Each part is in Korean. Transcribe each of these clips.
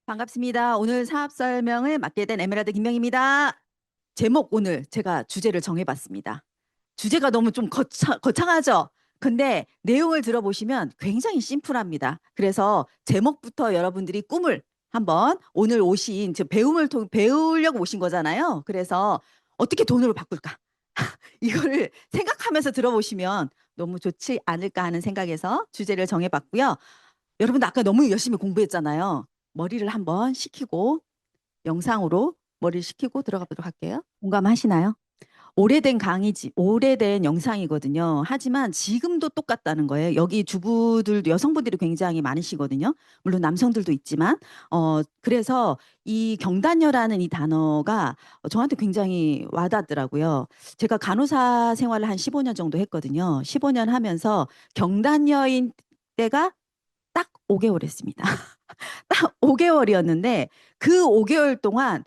반갑습니다. 오늘 사업 설명을 맡게 된 에메랄드 김명입니다. 제목 오늘 제가 주제를 정해봤습니다. 주제가 너무 좀 거창하죠? 근데 내용을 들어보시면 굉장히 심플합니다. 그래서 제목부터 여러분들이 꿈을 한번 오늘 오신 배우려고 오신 거잖아요. 그래서 어떻게 돈으로 바꿀까? 이거를 생각하면서 들어보시면 너무 좋지 않을까 하는 생각에서 주제를 정해봤고요. 여러분들 아까 너무 열심히 공부했잖아요. 머리를 한번 식히고 영상으로 머리를 식히고 들어가 보도록 할게요. 공감하시나요? 오래된 영상이거든요. 하지만 지금도 똑같다는 거예요. 여기 주부들, 여성분들이 굉장히 많으시거든요. 물론 남성들도 있지만, 그래서 이 경단녀라는 이 단어가 저한테 굉장히 와닿더라고요. 제가 간호사 생활을 한 15년 정도 했거든요. 15년 하면서 경단녀인 때가 딱 5개월 했습니다. 딱 5개월이었는데 그 5개월 동안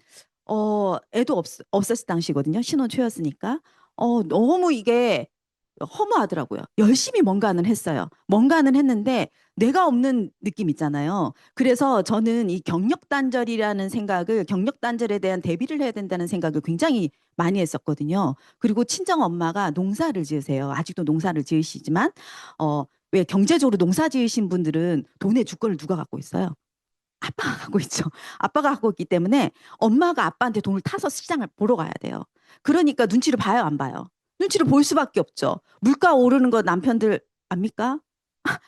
애도 없었을 당시거든요. 신혼 초였으니까. 너무 이게 허무하더라고요. 열심히 뭔가는 했어요. 뭔가는 했는데 내가 없는 느낌 있잖아요. 그래서 저는 이 경력 단절에 대한 대비를 해야 된다는 생각을 굉장히 많이 했었거든요. 그리고 친정 엄마가 농사를 지으세요. 아직도 농사를 지으시지만 왜 경제적으로 농사 지으신 분들은 돈의 주권을 누가 갖고 있어요? 아빠가 갖고 있죠. 아빠가 갖고 있기 때문에 엄마가 아빠한테 돈을 타서 시장을 보러 가야 돼요. 그러니까 눈치를 봐요, 안 봐요? 눈치를 볼 수밖에 없죠. 물가 오르는 거 남편들 압니까?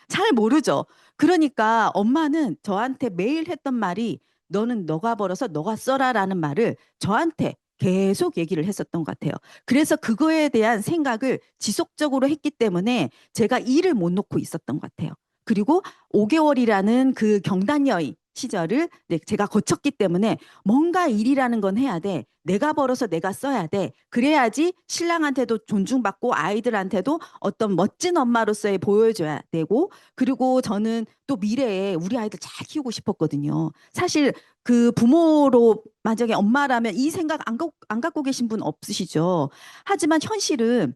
잘 모르죠. 그러니까 엄마는 저한테 매일 했던 말이 너는 너가 벌어서 너가 써라라는 말을 저한테 계속 얘기를 했었던 것 같아요. 그래서 그거에 대한 생각을 지속적으로 했기 때문에 제가 일을 못 놓고 있었던 것 같아요. 그리고 5개월이라는 그 경단녀의 시절을 네, 제가 거쳤기 때문에 뭔가 일이라는 건 해야 돼. 내가 벌어서 내가 써야 돼. 그래야지 신랑한테도 존중받고 아이들한테도 어떤 멋진 엄마로서의 보여줘야 되고 그리고 저는 또 미래에 우리 아이들 잘 키우고 싶었거든요. 사실 그 부모로 만약에 엄마라면 이 생각 안 갖고 계신 분 없으시죠. 하지만 현실은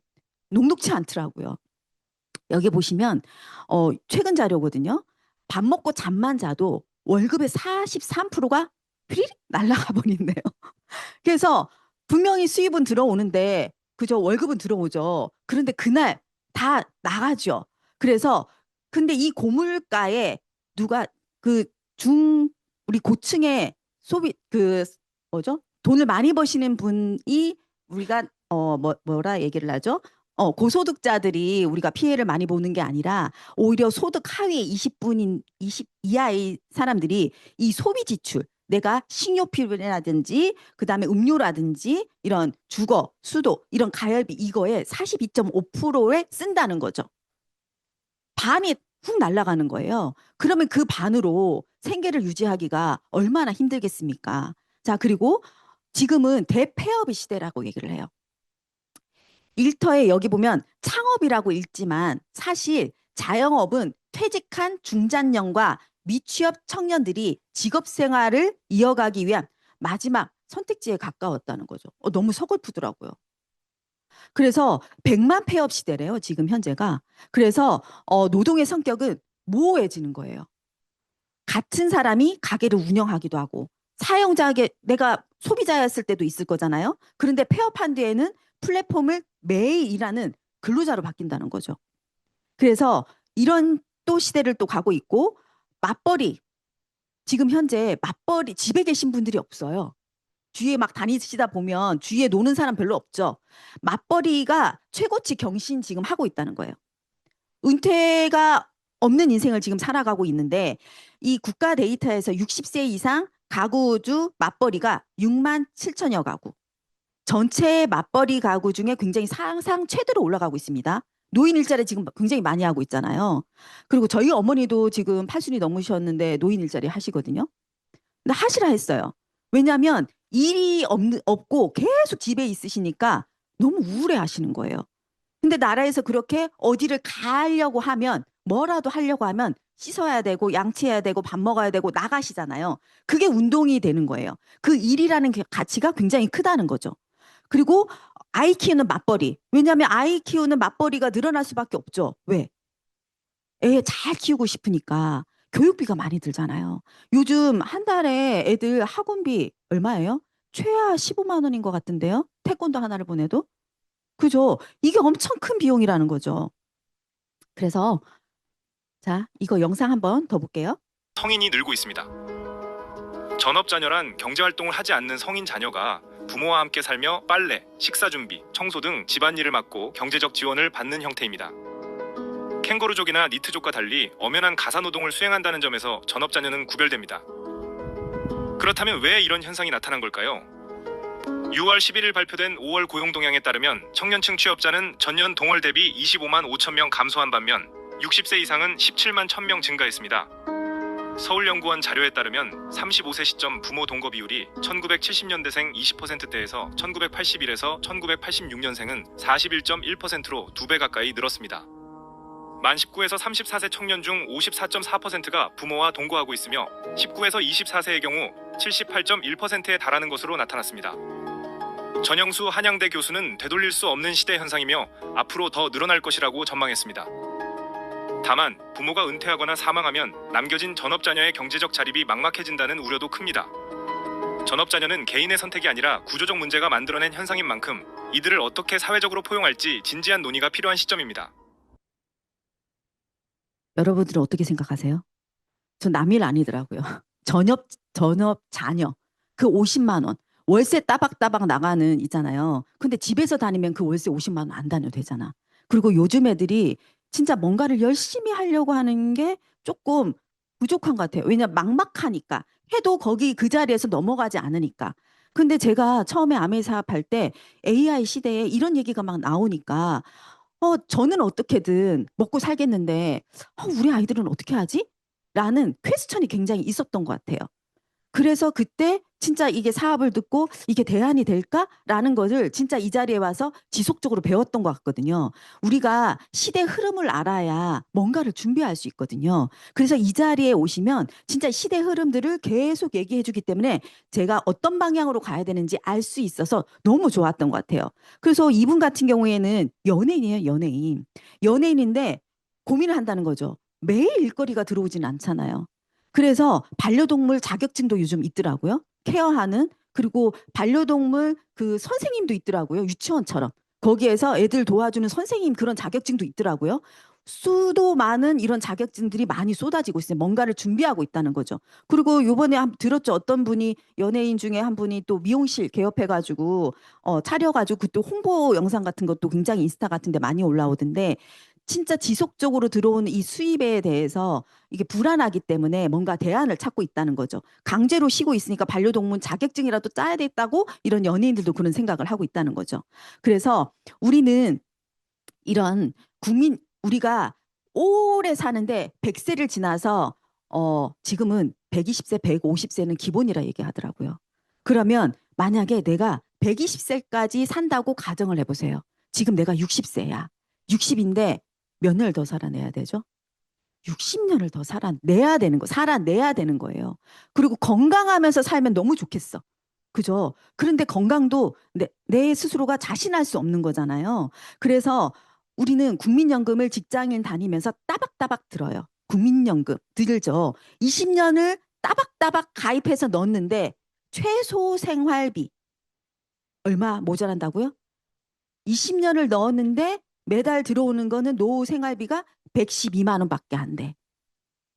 녹록치 않더라고요. 여기 보시면 최근 자료거든요. 밥 먹고 잠만 자도 월급의 43%가 휘리릭 날아가 버린대요. 그래서 분명히 수입은 들어오는데 그저 월급은 들어오죠. 그런데 그날 다 나가죠. 그래서 근데 이 고물가에 누가 그 우리 고층의 뭐죠? 돈을 많이 버시는 분이 우리가 뭐라 얘기를 하죠? 고소득자들이 우리가 피해를 많이 보는 게 아니라 오히려 소득 하위 20 이하의 사람들이 이 소비 지출 내가 식료품이라든지 그다음에 음료라든지 이런 주거, 수도 이런 가열비 이거에 42.5%에 쓴다는 거죠. 반이 훅 날아가는 거예요. 그러면 그 반으로 생계를 유지하기가 얼마나 힘들겠습니까? 자, 그리고 지금은 대폐업의 시대라고 얘기를 해요. 일터에 여기 보면 창업이라고 읽지만 사실 자영업은 퇴직한 중장년과 미취업 청년들이 직업 생활을 이어가기 위한 마지막 선택지에 가까웠다는 거죠. 너무 서글프더라고요. 그래서 100만 폐업 시대래요, 지금 현재가. 그래서 노동의 성격은 모호해지는 거예요. 같은 사람이 가게를 운영하기도 하고 사용자에게 내가 소비자였을 때도 있을 거잖아요. 그런데 폐업한 뒤에는 플랫폼을 매일 일하는 근로자로 바뀐다는 거죠. 그래서 이런 또 시대를 또 가고 있고 맞벌이 지금 현재 맞벌이 집에 계신 분들이 없어요. 주위에 막 다니시다 보면 주위에 노는 사람 별로 없죠. 맞벌이가 최고치 경신 지금 하고 있다는 거예요. 은퇴가 없는 인생을 지금 살아가고 있는데 이 국가 데이터에서 60세 이상 가구주 맞벌이가 6만 7천여 가구. 전체 맞벌이 가구 중에 굉장히 상상 최대로 올라가고 있습니다. 노인 일자리 지금 굉장히 많이 하고 있잖아요. 그리고 저희 어머니도 지금 80이 넘으셨는데 노인 일자리 하시거든요. 근데 하시라 했어요. 왜냐하면 없고 계속 집에 있으시니까 너무 우울해 하시는 거예요. 근데 나라에서 그렇게 어디를 가려고 하면 뭐라도 하려고 하면 씻어야 되고 양치해야 되고 밥 먹어야 되고 나가시잖아요. 그게 운동이 되는 거예요. 그 일이라는 가치가 굉장히 크다는 거죠. 그리고 아이 키우는 맞벌이. 왜냐하면 아이 키우는 맞벌이가 늘어날 수밖에 없죠. 왜? 애 잘 키우고 싶으니까. 교육비가 많이 들잖아요. 요즘 한 달에 애들 학원비 얼마예요? 최하 15만 원인 것 같은데요. 태권도 하나를 보내도. 그죠? 이게 엄청 큰 비용이라는 거죠. 그래서 자, 이거 영상 한번 더 볼게요. 성인이 늘고 있습니다. 전업자녀란 경제활동을 하지 않는 성인 자녀가 부모와 함께 살며 빨래, 식사 준비, 청소 등 집안일을 맡고 경제적 지원을 받는 형태입니다. 캥거루족이나 니트족과 달리 엄연한 가사노동을 수행한다는 점에서 전업자녀는 구별됩니다. 그렇다면 왜 이런 현상이 나타난 걸까요? 6월 11일 발표된 5월 고용동향에 따르면 청년층 취업자는 전년 동월 대비 25만 5천 명 감소한 반면 60세 이상은 17만 1천 명 증가했습니다. 서울연구원 자료에 따르면 35세 시점 부모 동거 비율이 1970년대생 20%대에서 1981에서 1986년생은 41.1%로 2배 가까이 늘었습니다. 만 19에서 34세 청년 중 54.4%가 부모와 동거하고 있으며 19에서 24세의 경우 78.1%에 달하는 것으로 나타났습니다. 전영수 한양대 교수는 되돌릴 수 없는 시대 현상이며 앞으로 더 늘어날 것이라고 전망했습니다. 다만 부모가 은퇴하거나 사망하면 남겨진 전업자녀의 경제적 자립이 막막해진다는 우려도 큽니다. 전업자녀는 개인의 선택이 아니라 구조적 문제가 만들어낸 현상인 만큼 이들을 어떻게 사회적으로 포용할지 진지한 논의가 필요한 시점입니다. 여러분들은 어떻게 생각하세요? 전 남일 아니더라고요. 전업 자녀 그 50만 원 월세 따박따박 나가는 있잖아요. 근데 집에서 다니면 그 월세 50만 원 안 다녀도 되잖아. 그리고 요즘 애들이 진짜 뭔가를 열심히 하려고 하는 게 조금 부족한 것 같아요. 왜냐면 막막하니까 해도 거기 그 자리에서 넘어가지 않으니까. 근데 제가 처음에 아메 사업할 때 AI 시대에 이런 얘기가 막 나오니까 저는 어떻게든 먹고 살겠는데 우리 아이들은 어떻게 하지? 라는 퀘스천이 굉장히 있었던 것 같아요. 그래서 그때 진짜 이게 사업을 듣고 이게 대안이 될까라는 것을 진짜 이 자리에 와서 지속적으로 배웠던 것 같거든요. 우리가 시대 흐름을 알아야 뭔가를 준비할 수 있거든요. 그래서 이 자리에 오시면 진짜 시대 흐름들을 계속 얘기해 주기 때문에 제가 어떤 방향으로 가야 되는지 알 수 있어서 너무 좋았던 것 같아요. 그래서 이분 같은 경우에는 연예인이에요, 연예인. 연예인인데 고민을 한다는 거죠. 매일 일거리가 들어오진 않잖아요. 그래서 반려동물 자격증도 요즘 있더라고요. 케어하는. 그리고 반려동물 그 선생님도 있더라고요. 유치원처럼. 거기에서 애들 도와주는 선생님 그런 자격증도 있더라고요. 수도 많은 이런 자격증들이 많이 쏟아지고 있어요. 뭔가를 준비하고 있다는 거죠. 그리고 요번에 들었죠. 어떤 분이 연예인 중에 한 분이 또 미용실 개업해가지고 차려가지고 그때 홍보 영상 같은 것도 굉장히 인스타 같은 데 많이 올라오던데 진짜 지속적으로 들어오는 이 수입에 대해서 이게 불안하기 때문에 뭔가 대안을 찾고 있다는 거죠. 강제로 쉬고 있으니까 반려동물 자격증이라도 따야 되겠다고 이런 연예인들도 그런 생각을 하고 있다는 거죠. 그래서 우리는 이런 우리가 오래 사는데 100세를 지나서 지금은 120세, 150세는 기본이라 얘기하더라고요. 그러면 만약에 내가 120세까지 산다고 가정을 해보세요. 지금 내가 60세야. 60인데 몇 년을 더 살아내야 되죠? 60년을 더 살아내야 되는 거예요. 그리고 건강하면서 살면 너무 좋겠어. 그죠? 그런데 건강도 내 스스로가 자신할 수 없는 거잖아요. 그래서 우리는 국민연금을 직장인 다니면서 따박따박 들어요. 국민연금 들죠. 20년을 따박따박 가입해서 넣었는데 최소 생활비 얼마 모자란다고요? 20년을 넣었는데 매달 들어오는 거는 노후 생활비가 112만 원밖에 안 돼.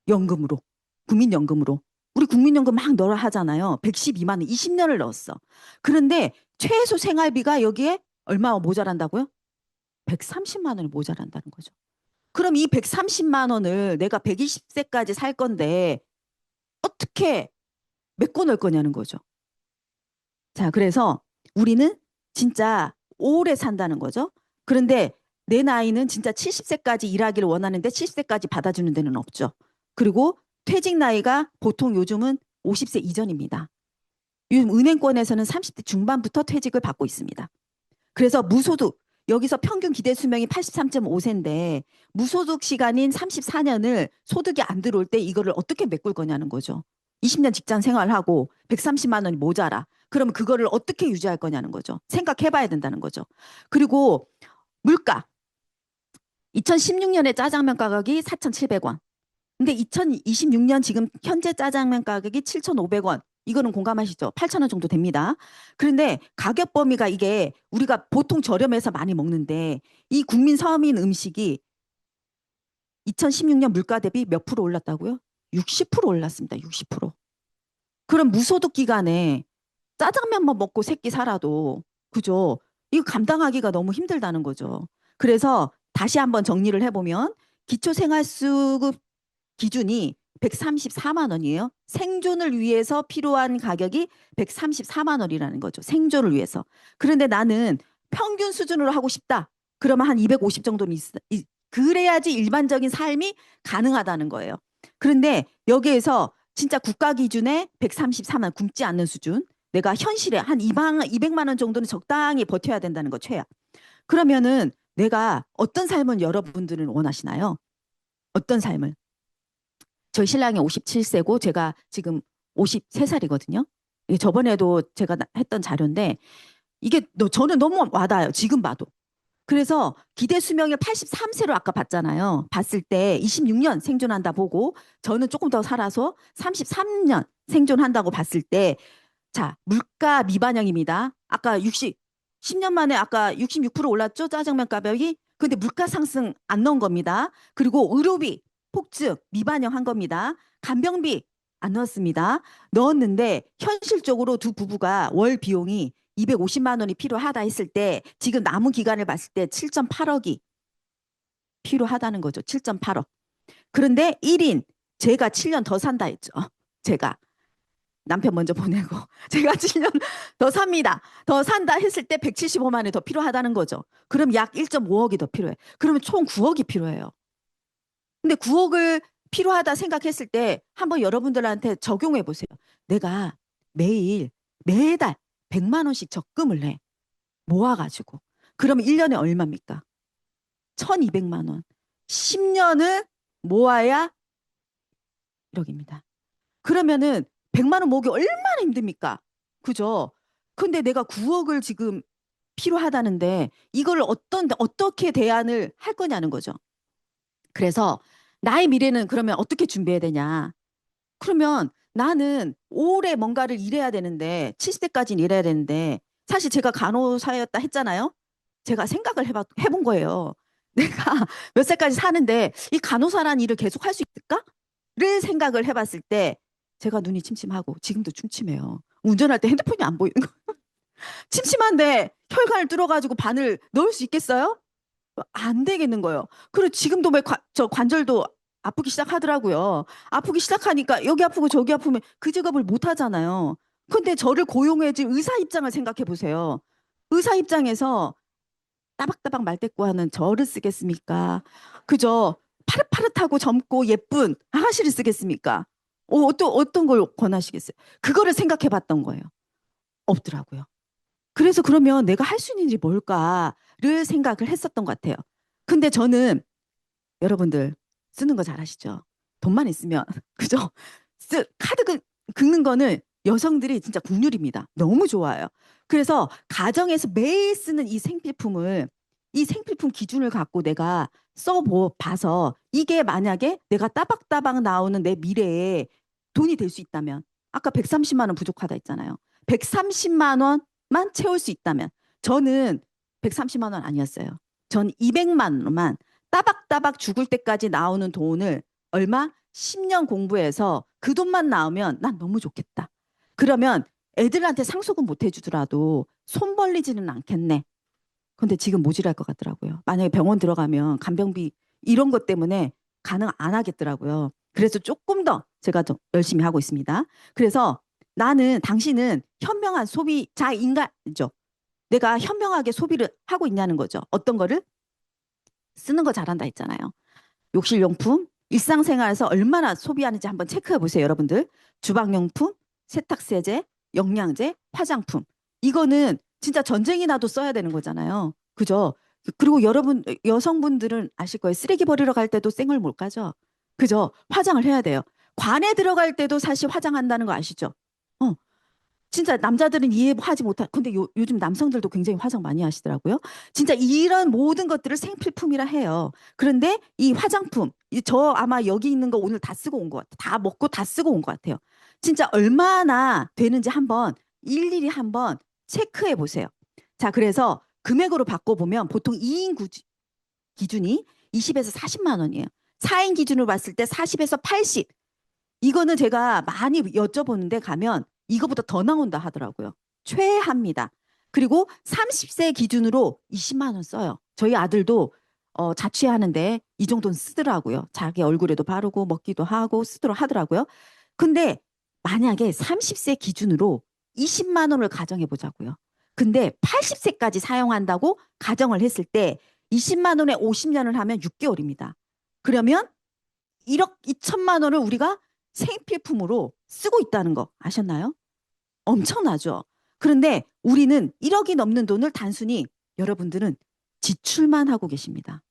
연금으로. 국민연금으로. 우리 국민연금 막 넣으라 하잖아요. 112만 원, 20년을 넣었어. 그런데 최소 생활비가 여기에 얼마 모자란다고요? 130만 원이 모자란다는 거죠. 그럼 이 130만 원을 내가 120세까지 살 건데 어떻게 메꿔 넣을 거냐는 거죠. 자, 그래서 우리는 진짜 오래 산다는 거죠. 그런데 내 나이는 진짜 70세까지 일하기를 원하는데 70세까지 받아주는 데는 없죠. 그리고 퇴직 나이가 보통 요즘은 50세 이전입니다. 요즘 은행권에서는 30대 중반부터 퇴직을 받고 있습니다. 그래서 무소득, 여기서 평균 기대 수명이 83.5세인데 무소득 시간인 34년을 소득이 안 들어올 때 이거를 어떻게 메꿀 거냐는 거죠. 20년 직장 생활하고 130만 원이 모자라. 그러면 그거를 어떻게 유지할 거냐는 거죠. 생각해 봐야 된다는 거죠. 그리고 물가. 2016년에 짜장면 가격이 4,700원. 근데 2026년 지금 현재 짜장면 가격이 7,500원. 이거는 공감하시죠? 8,000원 정도 됩니다. 그런데 가격 범위가 이게 우리가 보통 저렴해서 많이 먹는데 이 국민 서민 음식이 2016년 물가 대비 몇 프로 올랐다고요? 60% 올랐습니다. 60%. 그럼 무소득 기간에 짜장면만 먹고 새끼 살아도 그죠? 이거 감당하기가 너무 힘들다는 거죠. 그래서 다시 한번 정리를 해보면 기초생활수급 기준이 134만 원이에요. 생존을 위해서 필요한 가격이 134만 원이라는 거죠. 생존을 위해서. 그런데 나는 평균 수준으로 하고 싶다. 그러면 한 250 정도는 그래야지 일반적인 삶이 가능하다는 거예요. 그런데 여기에서 진짜 국가 기준에 134만 굶지 않는 수준. 내가 현실에 한 200만 원 정도는 적당히 버텨야 된다는 거 최야. 그러면은 내가 어떤 삶을 여러분들은 원하시나요? 어떤 삶을? 저희 신랑이 57세고 제가 지금 53살이거든요. 이게 저번에도 제가 했던 자료인데 이게 저는 너무 와닿아요. 지금 봐도. 그래서 기대 수명을 83세로 아까 봤잖아요. 봤을 때 26년 생존한다 보고 저는 조금 더 살아서 33년 생존한다고 봤을 때 자, 물가 미반영입니다. 아까 10년 만에 아까 66% 올랐죠? 짜장면 가격이. 근데 물가 상승 안 넣은 겁니다. 그리고 의료비 폭증 미반영한 겁니다. 간병비 안 넣었습니다. 넣었는데 현실적으로 두 부부가 월 비용이 250만 원이 필요하다 했을 때 지금 남은 기간을 봤을 때 7.8억이 필요하다는 거죠. 7.8억. 그런데 1인 제가 7년 더 산다 했죠. 제가 남편 먼저 보내고 제가 7년 더 삽니다. 더 산다 했을 때 175만 원이 더 필요하다는 거죠. 그럼 약 1.5억이 더 필요해. 그러면 총 9억이 필요해요. 근데 9억을 필요하다 생각했을 때 한번 여러분들한테 적용해 보세요. 내가 매달 100만 원씩 적금을 내. 모아가지고. 그러면 1년에 얼마입니까? 1200만 원. 10년을 모아야 1억입니다. 그러면은 100만 원 모으기 얼마나 힘듭니까? 그죠? 근데 내가 9억을 지금 필요하다는데 이걸 어떻게 대안을 할 거냐는 거죠. 그래서 나의 미래는 그러면 어떻게 준비해야 되냐? 그러면 나는 오래 뭔가를 일해야 되는데 70대까지는 일해야 되는데 사실 제가 간호사였다 했잖아요. 제가 생각을 해본 거예요. 내가 몇 살까지 사는데 이 간호사란 일을 계속 할 수 있을까?를 생각을 해봤을 때 제가 눈이 침침하고 지금도 침침해요. 운전할 때 핸드폰이 안 보이는 거. 침침한데 혈관을 뚫어가지고 바늘 넣을 수 있겠어요? 안 되겠는 거예요. 그리고 지금도 저 관절도 아프기 시작하더라고요. 아프기 시작하니까 여기 아프고 저기 아프면 그 직업을 못 하잖아요. 근데 저를 고용해줄 의사 입장을 생각해 보세요. 의사 입장에서 따박따박 말대꾸하는 저를 쓰겠습니까? 그저 파릇파릇하고 젊고 예쁜 아가씨를 쓰겠습니까? 어떤 걸 권하시겠어요? 그거를 생각해 봤던 거예요. 없더라고요. 그래서 그러면 내가 할 수 있는 일이 뭘까를 생각을 했었던 것 같아요. 근데 저는 여러분들 쓰는 거 잘 아시죠? 돈만 있으면 그죠? 카드 긁는 거는 여성들이 진짜 국룰입니다. 너무 좋아요. 그래서 가정에서 매일 쓰는 이 생필품 기준을 갖고 내가 봐서 이게 만약에 내가 따박따박 나오는 내 미래에 돈이 될 수 있다면 아까 130만 원 부족하다 했잖아요. 130만 원만 채울 수 있다면 저는 130만 원 아니었어요. 전 200만 원만 따박따박 죽을 때까지 나오는 돈을 얼마? 10년 공부해서 그 돈만 나오면 난 너무 좋겠다. 그러면 애들한테 상속은 못 해주더라도 손 벌리지는 않겠네. 근데 지금 모질할 것 같더라고요. 만약에 병원 들어가면 간병비 이런 것 때문에 가능 안 하겠더라고요. 그래서 조금 더 제가 좀 열심히 하고 있습니다. 그래서 당신은 현명한 소비자인가죠. 내가 현명하게 소비를 하고 있냐는 거죠. 어떤 거를? 쓰는 거 잘한다 했잖아요. 욕실용품, 일상생활에서 얼마나 소비하는지 한번 체크해 보세요, 여러분들. 주방용품, 세탁세제, 영양제, 화장품. 이거는 진짜 전쟁이 나도 써야 되는 거잖아요. 그죠? 그리고 여러분, 여성분들은 아실 거예요. 쓰레기 버리러 갈 때도 쌩을 못 가죠? 그죠? 화장을 해야 돼요. 관에 들어갈 때도 사실 화장한다는 거 아시죠? 어. 진짜 남자들은 이해하지 못할. 근데 요즘 남성들도 굉장히 화장 많이 하시더라고요. 진짜 이런 모든 것들을 생필품이라 해요. 그런데 이 화장품, 저 아마 여기 있는 거 오늘 다 쓰고 온 것 같아요. 다 먹고 다 쓰고 온 것 같아요. 진짜 얼마나 되는지 한번 일일이 한번 체크해 보세요. 자, 그래서 금액으로 바꿔보면 보통 2인 기준이 20에서 40만 원이에요. 4인 기준으로 봤을 때 40에서 80. 이거는 제가 많이 여쭤보는데 가면 이거보다 더 나온다 하더라고요. 최하입니다. 그리고 30세 기준으로 20만 원 써요. 저희 아들도 자취하는데 이 정도는 쓰더라고요. 자기 얼굴에도 바르고 먹기도 하고 쓰도록 하더라고요. 근데 만약에 30세 기준으로 20만 원을 가정해 보자고요. 근데 80세까지 사용한다고 가정을 했을 때 20만 원에 50년을 하면 6개월입니다. 그러면 1억 2천만 원을 우리가 생필품으로 쓰고 있다는 거 아셨나요? 엄청나죠? 그런데 우리는 1억이 넘는 돈을 단순히 여러분들은 지출만 하고 계십니다.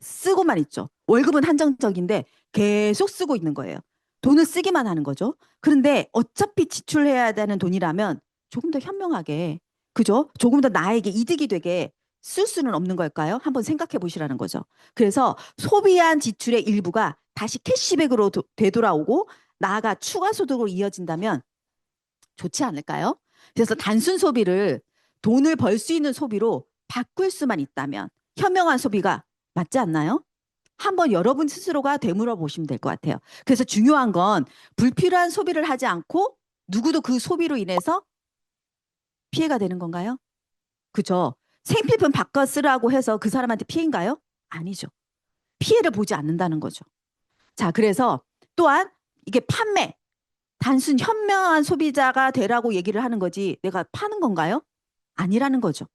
쓰고만 있죠. 월급은 한정적인데 계속 쓰고 있는 거예요. 돈을 쓰기만 하는 거죠. 그런데 어차피 지출해야 되는 돈이라면 조금 더 현명하게, 그죠? 조금 더 나에게 이득이 되게 쓸 수는 없는 걸까요? 한번 생각해 보시라는 거죠. 그래서 소비한 지출의 일부가 다시 캐시백으로 되돌아오고 나아가 추가 소득으로 이어진다면 좋지 않을까요? 그래서 단순 소비를 돈을 벌 수 있는 소비로 바꿀 수만 있다면 현명한 소비가 맞지 않나요? 한번 여러분 스스로가 되물어 보시면 될 것 같아요. 그래서 중요한 건 불필요한 소비를 하지 않고 누구도 그 소비로 인해서 피해가 되는 건가요? 그죠? 생필품 바꿔 쓰라고 해서 그 사람한테 피해인가요? 아니죠. 피해를 보지 않는다는 거죠. 자, 그래서 또한 이게 판매, 단순 현명한 소비자가 되라고 얘기를 하는 거지 내가 파는 건가요? 아니라는 거죠.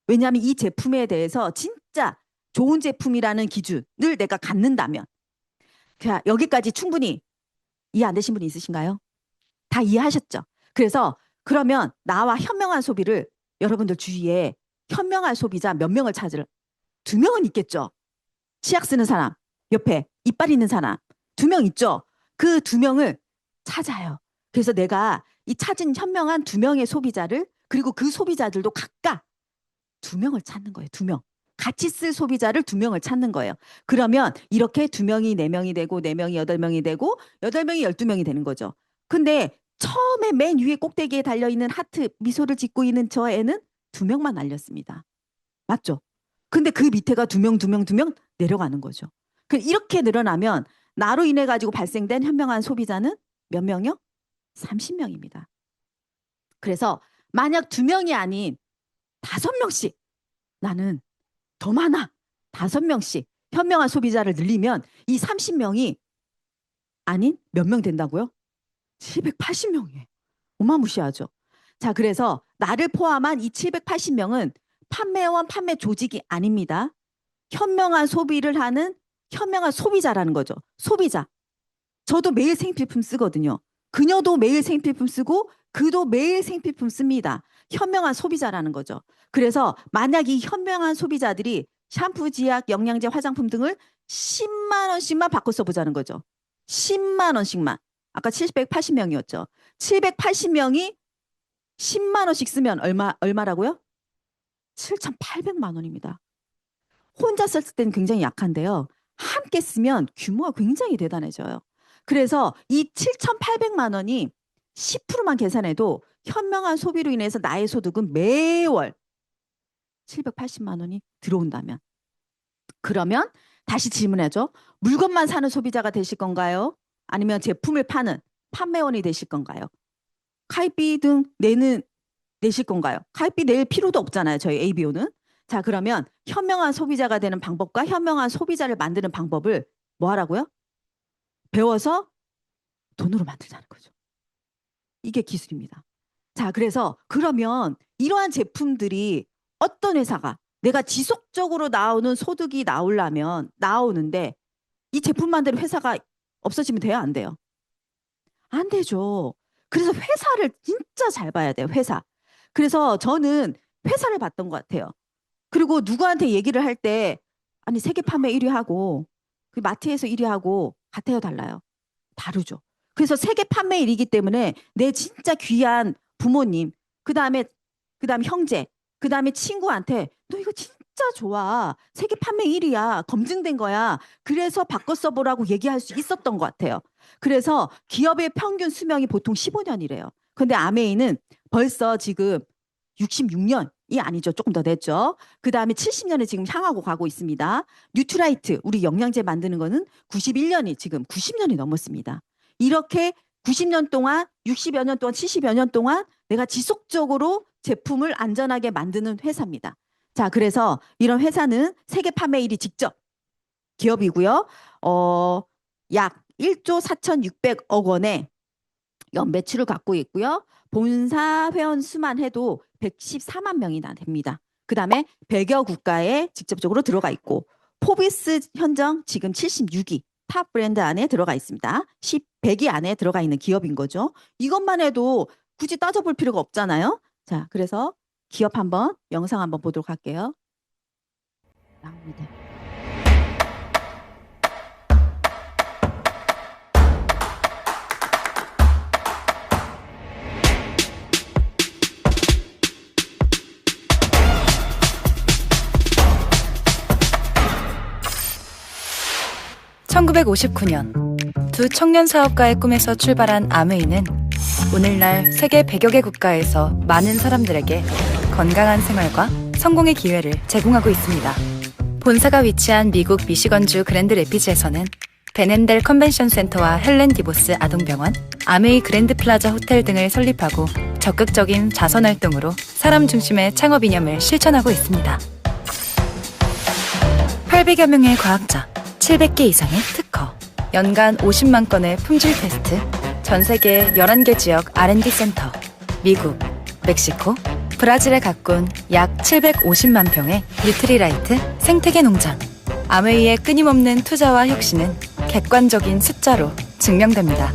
왜냐하면 이 제품에 대해서 진짜 좋은 제품이라는 기준을 내가 갖는다면 자, 여기까지 충분히 이해 안 되신 분이 있으신가요? 다 이해하셨죠? 그래서 그러면 나와 현명한 소비를 여러분들 주위에 현명한 소비자 몇 명을 찾을 2명은 있겠죠. 치약 쓰는 사람, 옆에 이빨 있는 사람 2명 있죠. 그 2명을 찾아요. 그래서 내가 이 찾은 현명한 2명의 소비자를 그리고 그 소비자들도 각각 2명을 찾는 거예요. 2명. 같이 쓸 소비자를 2명을 찾는 거예요. 그러면 이렇게 2명이 4명이 되고 4명이 8명이 되고 8명이 12명이 되는 거죠. 근데 처음에 맨 위에 꼭대기에 달려있는 하트 미소를 짓고 있는 저 애는 2명만 날렸습니다. 맞죠? 근데 그 밑에가 2명, 2명, 2명 내려가는 거죠. 이렇게 늘어나면 나로 인해 가지고 발생된 현명한 소비자는 몇 명이요? 30명입니다. 그래서 만약 2명이 아닌 5명씩 나는 더 많아. 5명씩 현명한 소비자를 늘리면 이 30명이 아닌 몇 명 된다고요? 780명이에요. 어마무시하죠. 자, 그래서 나를 포함한 이 780명은 판매원, 판매 조직이 아닙니다. 현명한 소비를 하는 현명한 소비자라는 거죠. 소비자. 저도 매일 생필품 쓰거든요. 그녀도 매일 생필품 쓰고 그도 매일 생필품 씁니다. 현명한 소비자라는 거죠. 그래서 만약 이 현명한 소비자들이 샴푸, 지약, 영양제, 화장품 등을 10만 원씩만 바꿔 써보자는 거죠. 10만 원씩만. 아까 780명이었죠. 780명이 10만 원씩 쓰면 얼마라고요? 7,800만 원입니다. 혼자 썼을 때는 굉장히 약한데요. 함께 쓰면 규모가 굉장히 대단해져요. 그래서 이 7,800만 원이 10%만 계산해도 현명한 소비로 인해서 나의 소득은 매월 780만 원이 들어온다면 그러면 다시 질문하죠. 물건만 사는 소비자가 되실 건가요? 아니면 제품을 파는 판매원이 되실 건가요? 가입비 등 내실 건가요? 가입비 낼 필요도 없잖아요. 저희 ABO는. 자, 그러면 현명한 소비자가 되는 방법과 현명한 소비자를 만드는 방법을 뭐 하라고요? 배워서 돈으로 만들자는 거죠. 이게 기술입니다. 자, 그래서 그러면 이러한 제품들이 어떤 회사가 내가 지속적으로 나오는 소득이 나오는데 이 제품 만드는 회사가 없어지면 돼요? 안 돼요? 안 되죠. 그래서 회사를 진짜 잘 봐야 돼요. 회사. 그래서 저는 회사를 봤던 것 같아요. 그리고 누구한테 얘기를 할 때 아니 세계 판매 1위 하고 그 마트에서 1위 하고 같아요, 달라요? 다르죠. 그래서 세계 판매 1위이기 때문에 내 진짜 귀한 부모님, 그다음에 형제, 그다음에 친구한테 너 이거 진짜 좋아. 세계 판매 1위야. 검증된 거야. 그래서 바꿔 써보라고 얘기할 수 있었던 것 같아요. 그래서 기업의 평균 수명이 보통 15년이래요. 근데 아메이는 벌써 지금 66년이 아니죠. 조금 더 됐죠. 그다음에 70년에 지금 향하고 가고 있습니다. 뉴트라이트, 우리 영양제 만드는 거는 91년이 지금 90년이 넘었습니다. 이렇게 90년 동안, 60여 년 동안, 70여 년 동안 내가 지속적으로 제품을 안전하게 만드는 회사입니다. 자, 그래서 이런 회사는 세계 판매 1위 직접 기업이고요. 약 1조 4,600억 원의 연매출을 갖고 있고요. 본사 회원 수만 해도 114만 명이나 됩니다. 그다음에 100여 국가에 직접적으로 들어가 있고 포비스 현정 지금 76위 탑 브랜드 안에 들어가 있습니다. 100위 안에 들어가 있는 기업인 거죠. 이것만 해도 굳이 따져볼 필요가 없잖아요. 자, 그래서 기업 한번 영상 한번 보도록 할게요. 나옵니다. (1959년) 두 청년 사업가의 꿈에서 출발한 아메이는 오늘날 세계 100여 개 국가에서 많은 사람들에게 건강한 생활과 성공의 기회를 제공하고 있습니다. 본사가 위치한 미국 미시건주 그랜드 레피즈에서는 베넨델 컨벤션 센터와 헬렌 디보스 아동병원, 아메이 그랜드 플라자 호텔 등을 설립하고 적극적인 자선 활동으로 사람 중심의 창업 이념을 실천하고 있습니다. 800여 명의 과학자, 700개 이상의 특허, 연간 50만 건의 품질 테스트, 전 세계 11개 지역 R&D 센터, 미국, 멕시코, 브라질에 가꾼 약 750만 평의 뉴트리라이트 생태계 농장. 아메이의 끊임없는 투자와 혁신은 객관적인 숫자로 증명됩니다.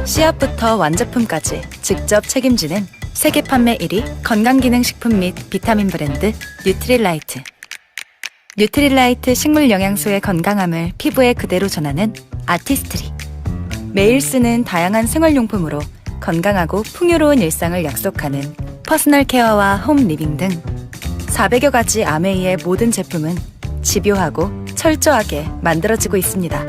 씨앗부터 완제품까지 직접 책임지는 세계 판매 1위 건강기능식품 및 비타민 브랜드 뉴트리라이트. 뉴트리라이트 식물 영양소의 건강함을 피부에 그대로 전하는 아티스트리. 매일 쓰는 다양한 생활용품으로 건강하고 풍요로운 일상을 약속하는 퍼스널 케어와 홈 리빙 등 400여 가지 아메이의 모든 제품은 집요하고 철저하게 만들어지고 있습니다.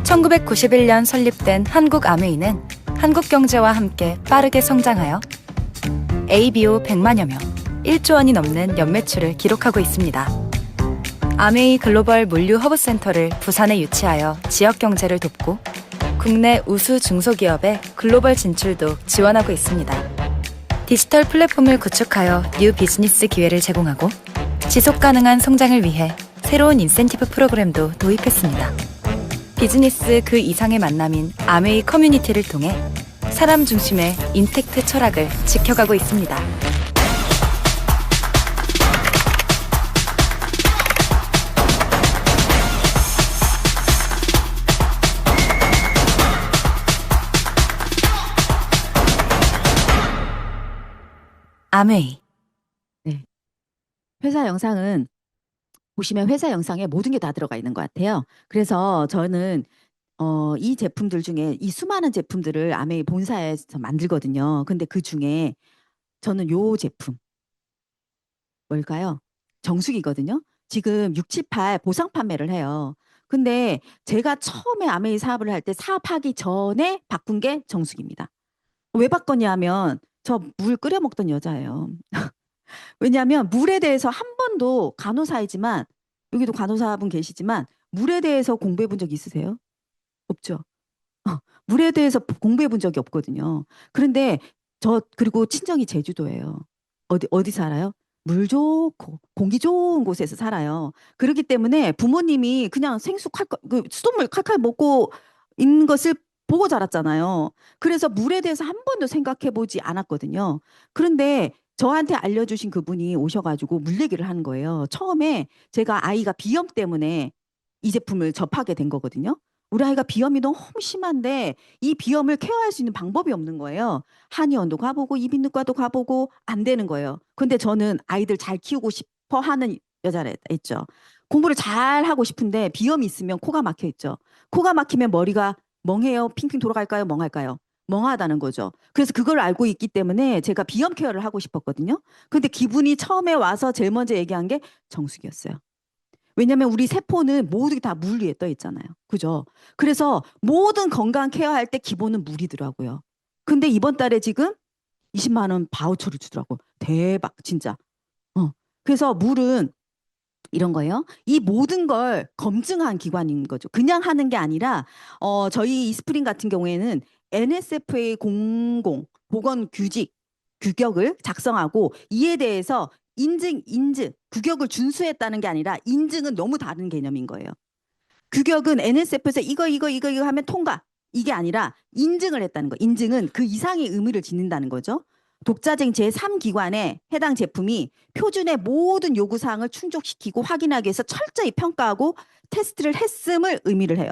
1991년 설립된 한국 아메이는 한국 경제와 함께 빠르게 성장하여 ABO 100만여 명, 1조 원이 넘는 연매출을 기록하고 있습니다. 아메이 글로벌 물류 허브센터를 부산에 유치하여 지역 경제를 돕고 국내 우수 중소기업의 글로벌 진출도 지원하고 있습니다. 디지털 플랫폼을 구축하여 뉴 비즈니스 기회를 제공하고 지속 가능한 성장을 위해 새로운 인센티브 프로그램도 도입했습니다. 비즈니스 그 이상의 만남인 아메이 커뮤니티를 통해 사람 중심의 인텍트 철학을 지켜가고 있습니다. 아메이. 네. 회사 영상은 보시면 회사 영상에 모든 게 다 들어가 있는 것 같아요. 그래서 저는 이 제품들 중에 이 수많은 제품들을 아메이 본사에서 만들거든요. 근데 그 중에 저는 요 제품 뭘까요? 정수기거든요. 지금 678 보상 판매를 해요. 근데 제가 처음에 아메이 사업을 할 때 사업하기 전에 바꾼 게 정수기입니다. 왜 바꿨냐면 저 물 끓여 먹던 여자예요. 왜냐하면 물에 대해서 한 번도 간호사이지만 여기도 간호사분 계시지만 물에 대해서 공부해 본 적 있으세요? 없죠. 물에 대해서 공부해 본 적이 없거든요. 그런데 저 그리고 친정이 제주도예요. 어디 살아요? 물 좋고 공기 좋은 곳에서 살아요. 그렇기 때문에 부모님이 그냥 생수 칼칼 그 수돗물 칼칼 먹고 있는 것을 보고 자랐잖아요. 그래서 물에 대해서 한 번도 생각해 보지 않았거든요. 그런데 저한테 알려주신 그분이 오셔가지고 물 얘기를 하는 거예요. 처음에 제가 아이가 비염 때문에 이 제품을 접하게 된 거거든요. 우리 아이가 비염이 너무 심한데 이 비염을 케어할 수 있는 방법이 없는 거예요. 한의원도 가보고 이비인후과도 가보고 안 되는 거예요. 근데 저는 아이들 잘 키우고 싶어 하는 여자랬죠. 공부를 잘 하고 싶은데 비염이 있으면 코가 막혀 있죠. 코가 막히면 머리가 멍해요? 핑핑 돌아갈까요? 멍할까요? 멍하다는 거죠. 그래서 그걸 알고 있기 때문에 제가 비염 케어를 하고 싶었거든요. 근데 기분이 처음에 와서 제일 먼저 얘기한 게 정수기였어요. 왜냐면 우리 세포는 모두 다 물 위에 떠 있잖아요. 그죠? 그래서 모든 건강 케어할 때 기본은 물이더라고요. 근데 이번 달에 지금 20만 원 바우처를 주더라고. 대박, 진짜. 그래서 물은 이런 거예요. 이 모든 걸 검증한 기관인 거죠. 그냥 하는 게 아니라 저희 이스프링 같은 경우에는 NSFA 공공 보건 규칙 규격을 작성하고 이에 대해서 인증 규격을 준수했다는 게 아니라 인증은 너무 다른 개념인 거예요. 규격은 NSF에서 이거 하면 통과. 이게 아니라 인증을 했다는 거. 인증은 그 이상의 의미를 짓는다는 거죠. 독자쟁 제3기관에 해당 제품이 표준의 모든 요구사항을 충족시키고 확인하기 위해서 철저히 평가하고 테스트를 했음을 의미를 해요.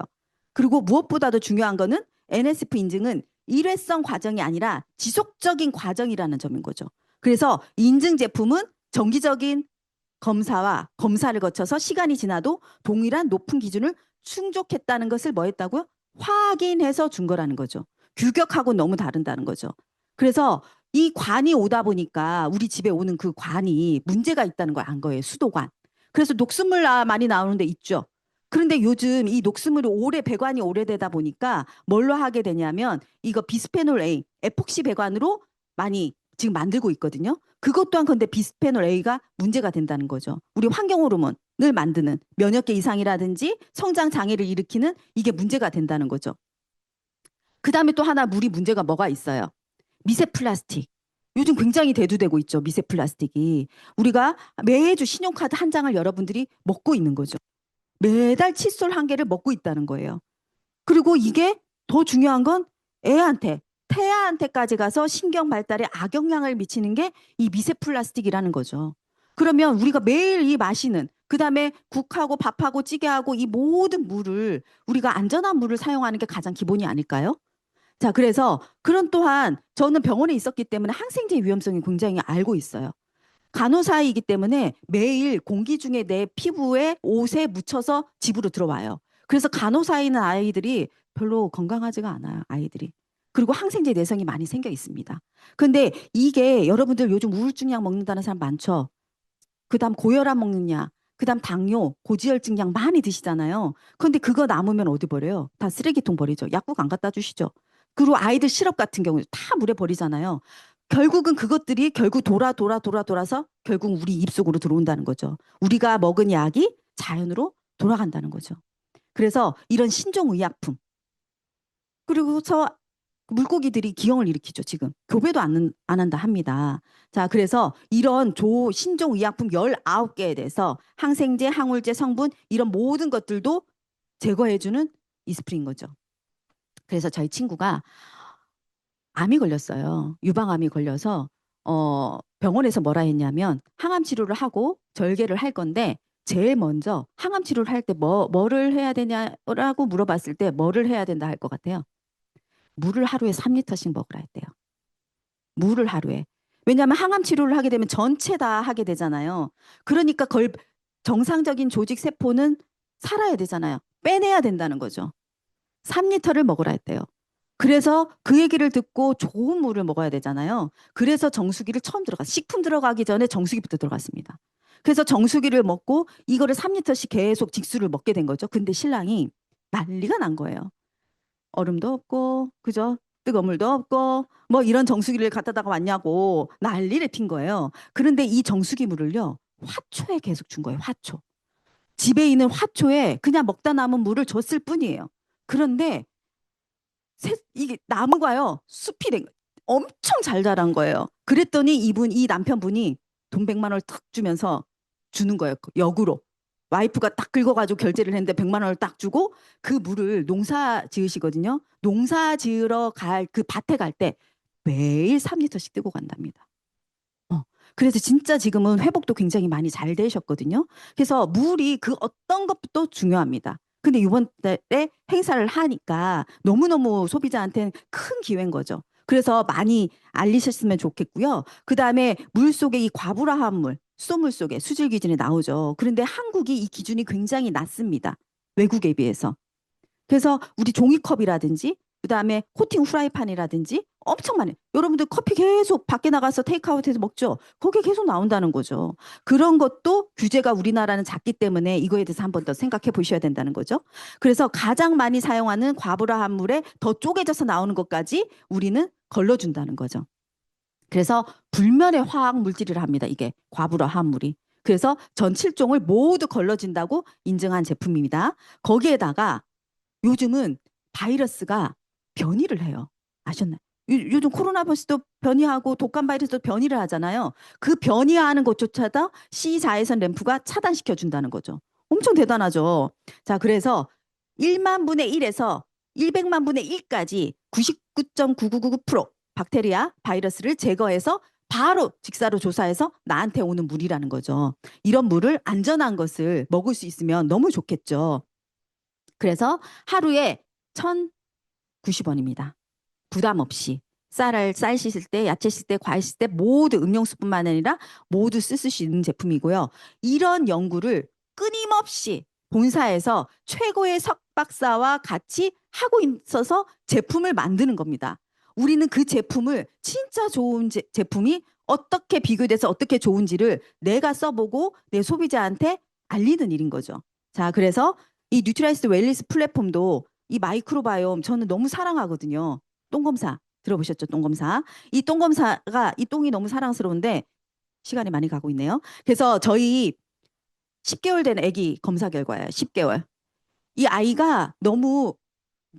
그리고 무엇보다도 중요한 거는 NSF 인증은 일회성 과정이 아니라 지속적인 과정이라는 점인 거죠. 그래서 인증 제품은 정기적인 검사와 검사를 거쳐서 시간이 지나도 동일한 높은 기준을 충족했다는 것을 뭐 했다고요? 확인해서 준 거라는 거죠. 규격하고 너무 다른다는 거죠. 그래서 이 관이 오다 보니까 우리 집에 오는 그 관이 문제가 있다는 걸 안 거예요. 수도관. 그래서 녹수물 많이 나오는 데 있죠. 그런데 요즘 이 녹수물이 배관이 오래되다 보니까 뭘로 하게 되냐면 이거 비스페놀 A, 에폭시 배관으로 많이 지금 만들고 있거든요. 그것 또한 근데 비스페놀 A가 문제가 된다는 거죠. 우리 환경 호르몬을 만드는 면역계 이상이라든지 성장 장애를 일으키는 이게 문제가 된다는 거죠. 그다음에 또 하나 물이 문제가 뭐가 있어요? 미세 플라스틱. 요즘 굉장히 대두되고 있죠. 미세 플라스틱이. 우리가 매주 신용카드 한 장을 여러분들이 먹고 있는 거죠. 매달 칫솔 한 개를 먹고 있다는 거예요. 그리고 이게 더 중요한 건 애한테, 태아한테까지 가서 신경 발달에 악영향을 미치는 게 이 미세 플라스틱이라는 거죠. 그러면 우리가 매일 이 마시는, 그다음에 국하고 밥하고 찌개하고 이 모든 물을 우리가 안전한 물을 사용하는 게 가장 기본이 아닐까요? 자, 그래서 그런 또한 저는 병원에 있었기 때문에 항생제 위험성이 굉장히 알고 있어요. 간호사이기 때문에 매일 공기 중에 내 피부에 옷에 묻혀서 집으로 들어와요. 그래서 간호사인 아이들이 별로 건강하지가 않아요, 아이들이. 그리고 항생제 내성이 많이 생겨 있습니다. 근데 이게 여러분들 요즘 우울증 약 먹는다는 사람 많죠? 그다음 고혈압 먹는 약, 그다음 당뇨, 고지혈증 약 많이 드시잖아요. 근데 그거 남으면 어디 버려요? 다 쓰레기통 버리죠. 약국 안 갖다 주시죠. 그리고 아이들 시럽 같은 경우 다 물에 버리잖아요. 결국은 그것들이 결국 돌아서 결국 우리 입속으로 들어온다는 거죠. 우리가 먹은 약이 자연으로 돌아간다는 거죠. 그래서 이런 신종의약품, 그리고서 물고기들이 기형을 일으키죠. 지금 교배도 안 한다 합니다. 자, 그래서 이런 신종의약품 19개에 대해서 항생제, 항울제, 성분 이런 모든 것들도 제거해주는 이스프린 거죠. 그래서 저희 친구가 암이 걸렸어요. 유방암이 걸려서 병원에서 뭐라 했냐면 항암 치료를 하고 절개를 할 건데 제일 먼저 항암 치료를 할 때 뭐를 해야 되냐라고 물어봤을 때 뭐를 해야 된다 할 것 같아요. 물을 하루에 3리터씩 먹으라 했대요. 물을 하루에. 왜냐하면 항암 치료를 하게 되면 전체 다 하게 되잖아요. 그러니까 정상적인 조직 세포는 살아야 되잖아요. 빼내야 된다는 거죠. 3리터를 먹으라 했대요. 그래서 그 얘기를 듣고 좋은 물을 먹어야 되잖아요. 그래서 정수기를 처음 식품 들어가기 전에 정수기부터 들어갔습니다. 그래서 정수기를 먹고 이거를 3리터씩 계속 직수를 먹게 된 거죠. 근데 신랑이 난리가 난 거예요. 얼음도 없고, 그죠? 뜨거운 물도 없고, 뭐 이런 정수기를 갖다다가 왔냐고 난리를 핀 거예요. 그런데 이 정수기 물을요, 화초에 계속 준 거예요, 화초. 집에 있는 화초에 그냥 먹다 남은 물을 줬을 뿐이에요. 그런데 이게 나무가요, 숲이 된 거예요. 엄청 잘 자란 거예요. 그랬더니 이 남편분이 돈 100만 원을 탁 주면서 주는 거예요. 역으로. 와이프가 딱 긁어가지고 결제를 했는데 100만 원을 딱 주고 그 물을 농사 지으시거든요. 농사 지으러 그 밭에 갈 때 매일 3리터씩 뜨고 간답니다. 그래서 진짜 지금은 회복도 굉장히 많이 잘 되셨거든요. 그래서 물이 그 어떤 것도 중요합니다. 근데 이번 달에 행사를 하니까 너무너무 소비자한테는 큰 기회인 거죠. 그래서 많이 알리셨으면 좋겠고요. 그다음에 물 속에 이 과부라한 물, 수돗물 속에 수질 기준이 나오죠. 그런데 한국이 이 기준이 굉장히 낮습니다. 외국에 비해서. 그래서 우리 종이컵이라든지 그다음에 코팅 후라이팬이라든지 엄청 많아요. 여러분들 커피 계속 밖에 나가서 테이크아웃해서 먹죠. 거기에 계속 나온다는 거죠. 그런 것도 규제가 우리나라는 작기 때문에 이거에 대해서 한 번 더 생각해 보셔야 된다는 거죠. 그래서 가장 많이 사용하는 과부하물에 더 쪼개져서 나오는 것까지 우리는 걸러준다는 거죠. 그래서 불면의 화학 물질이라 합니다. 이게 과부하물이. 그래서 전 7종을 모두 걸러진다고 인증한 제품입니다. 거기에다가 요즘은 바이러스가 변이를 해요. 아셨나요? 요즘 코로나 바이러스도 변이하고 독감 바이러스도 변이를 하잖아요. 그 변이하는 것조차도 C4회선 램프가 차단시켜 준다는 거죠. 엄청 대단하죠. 자, 그래서 1만 분의 1에서 100만 분의 1까지 99.9999% 박테리아, 바이러스를 제거해서 바로 직사로 조사해서 나한테 오는 물이라는 거죠. 이런 물을 안전한 것을 먹을 수 있으면 너무 좋겠죠. 그래서 하루에 1,090원입니다. 부담 없이 쌀 씻을 때, 야채 씻을 때, 과일 씻을 때 모두 음료수뿐만 아니라 모두 쓸 수 있는 제품이고요. 이런 연구를 끊임없이 본사에서 최고의 석박사와 같이 하고 있어서 제품을 만드는 겁니다. 우리는 그 제품을 진짜 좋은 제품이 어떻게 비교돼서 어떻게 좋은지를 내가 써보고 내 소비자한테 알리는 일인 거죠. 자, 그래서 이 뉴트라이스 웰리스 플랫폼도 이 마이크로바이옴 저는 너무 사랑하거든요. 똥검사 들어보셨죠? 똥검사. 이 똥검사가 이 똥이 너무 사랑스러운데 시간이 많이 가고 있네요. 그래서 저희 10개월 된 아기 검사 결과예요. 10개월. 이 아이가 너무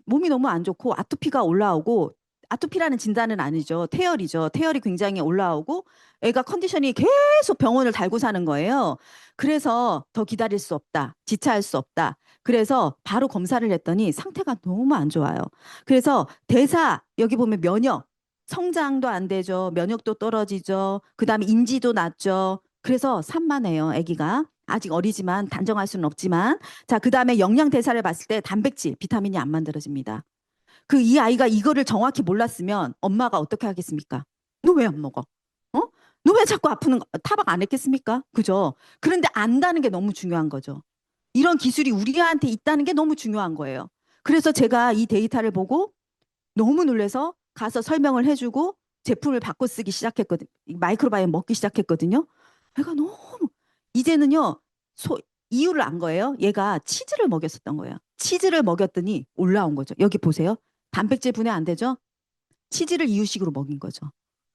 몸이 너무 안 좋고 아토피가 올라오고 아토피라는 진단은 아니죠. 태열이죠. 태열이 굉장히 올라오고 애가 컨디션이 계속 병원을 달고 사는 거예요. 그래서 더 기다릴 수 없다. 지체할 수 없다. 그래서 바로 검사를 했더니 상태가 너무 안 좋아요. 그래서 대사 여기 보면 면역 성장도 안 되죠. 면역도 떨어지죠. 그다음에 인지도 낮죠. 그래서 산만해요. 아기가. 아직 어리지만 단정할 수는 없지만 자, 그다음에 영양 대사를 봤을 때 단백질, 비타민이 안 만들어집니다. 그 이 아이가 이거를 정확히 몰랐으면 엄마가 어떻게 하겠습니까? 너 왜 안 먹어? 어? 너 왜 자꾸 아프는 거 타박 안 했겠습니까? 그죠? 그런데 안다는 게 너무 중요한 거죠. 이런 기술이 우리한테 있다는 게 너무 중요한 거예요. 그래서 제가 이 데이터를 보고 너무 놀라서 가서 설명을 해주고 제품을 바꿔 쓰기 시작했거든요. 마이크로바이옴 먹기 시작했거든요. 애가 너무 이제는요 이유를 안 거예요. 얘가 치즈를 먹였었던 거예요. 치즈를 먹였더니 올라온 거죠. 여기 보세요. 단백질 분해 안 되죠? 치즈를 이유식으로 먹인 거죠.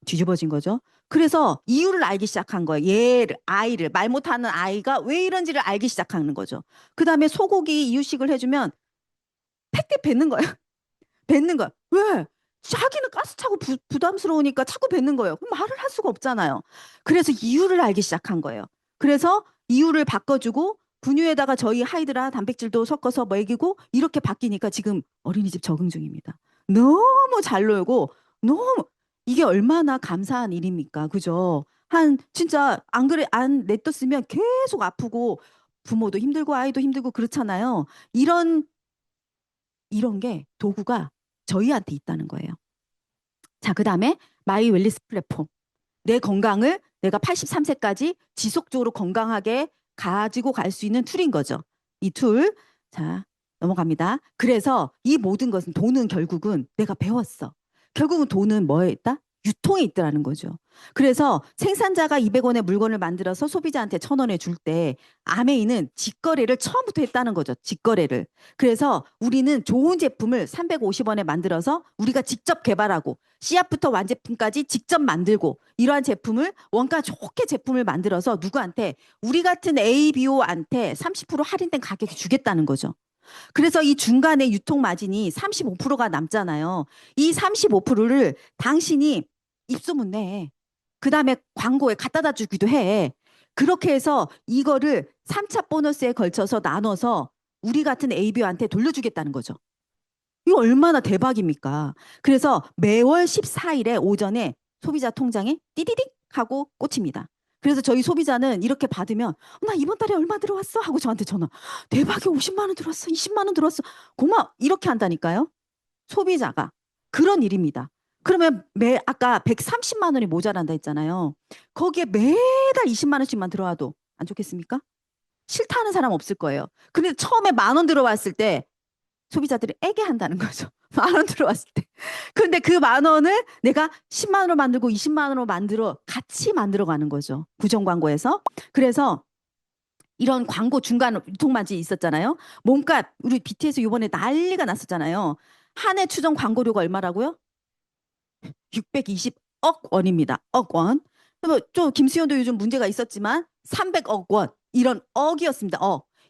뒤집어진 거죠. 그래서 이유를 알기 시작한 거예요. 얘를 아이를 말 못하는 아이가 왜 이런지를 알기 시작하는 거죠. 그 다음에 소고기 이유식을 해주면 팩게 뱉는 거예요. 뱉는 거야. 왜? 자기는 가스 차고 부담스러우니까 자꾸 뱉는 거예요. 그럼 말을 할 수가 없잖아요. 그래서 이유를 알기 시작한 거예요. 그래서 이유를 바꿔주고 분유에다가 저희 하이드라 단백질도 섞어서 먹이고 이렇게 바뀌니까 지금 어린이집 적응 중입니다. 너무 잘 놀고 너무 이게 얼마나 감사한 일입니까? 그죠? 한 진짜 안 그래 안 냅뒀으면 계속 아프고 부모도 힘들고 아이도 힘들고 그렇잖아요. 이런 게 도구가 저희한테 있다는 거예요. 자, 그다음에 마이 웰리스 플랫폼. 내 건강을 내가 83세까지 지속적으로 건강하게 가지고 갈 수 있는 툴인 거죠. 이 툴. 자, 넘어갑니다. 그래서 이 모든 것은 돈은 결국은 내가 배웠어. 결국은 돈은 뭐에 있다? 유통에 있더라는 거죠. 그래서 생산자가 200원의 물건을 만들어서 소비자한테 1,000원에 줄 때 아메이는 직거래를 처음부터 했다는 거죠. 직거래를. 그래서 우리는 좋은 제품을 350원에 만들어서 우리가 직접 개발하고 씨앗부터 완제품까지 직접 만들고 이러한 제품을 원가 좋게 제품을 만들어서 누구한테 우리 같은 ABO한테 30% 할인된 가격에 주겠다는 거죠. 그래서 이 중간에 유통 마진이 35%가 남잖아요. 이 35%를 당신이 입소문 내. 그다음에 광고에 갖다다 주기도 해. 그렇게 해서 이거를 3차 보너스에 걸쳐서 나눠서 우리 같은 ABO한테 돌려주겠다는 거죠. 이거 얼마나 대박입니까? 그래서 매월 14일에 오전에 소비자 통장에 띠디딕 하고 꽂힙니다. 그래서 저희 소비자는 이렇게 받으면 나 이번 달에 얼마 들어왔어? 하고 저한테 전화. 대박이 50만 원 들어왔어. 20만 원 들어왔어. 고마워. 이렇게 한다니까요. 소비자가. 그런 일입니다. 그러면 아까 130만 원이 모자란다 했잖아요. 거기에 매달 20만 원씩만 들어와도 안 좋겠습니까? 싫다는 사람 없을 거예요. 근데 처음에 10,000원 들어왔을 때 소비자들이 애게한다는 거죠. 10,000원 들어왔을 때. 근데 그 10,000원을 내가 10만 원으로 만들고 20만 원으로 만들어 같이 만들어가는 거죠. 구정 광고에서. 그래서 이런 광고 중간 유통마지 있었잖아요. 몸값 우리 BTS 이번에 난리가 났었잖아요. 한 해 추정 광고료가 얼마라고요? 620억 원입니다. 억 원. 좀 김수현도 요즘 문제가 있었지만 300억 원 이런 억이었습니다.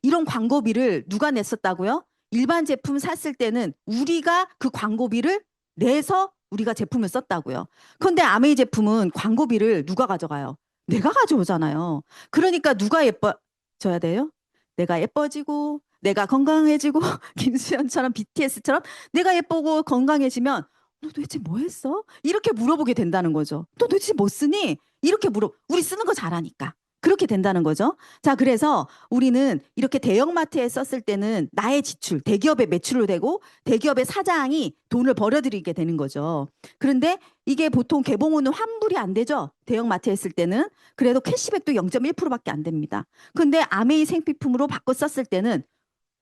이런 광고비를 누가 냈었다고요? 일반 제품 샀을 때는 우리가 그 광고비를 내서 우리가 제품을 썼다고요. 그런데 아메이 제품은 광고비를 누가 가져가요? 내가 가져오잖아요. 그러니까 누가 예뻐져야 돼요? 내가 예뻐지고 내가 건강해지고 김수현처럼 BTS처럼 내가 예쁘고 건강해지면 너 도대체 뭐 했어? 이렇게 물어보게 된다는 거죠. 너 도대체 뭐 쓰니? 이렇게 우리 쓰는 거 잘하니까. 그렇게 된다는 거죠. 자, 그래서 우리는 이렇게 대형마트에 썼을 때는 나의 지출, 대기업의 매출로 되고 대기업의 사장이 돈을 벌어들이게 되는 거죠. 그런데 이게 보통 개봉후는 환불이 안 되죠. 대형마트에 했을 때는. 그래도 캐시백도 0.1%밖에 안 됩니다. 근데 아메이 생필품으로 바꿔 썼을 때는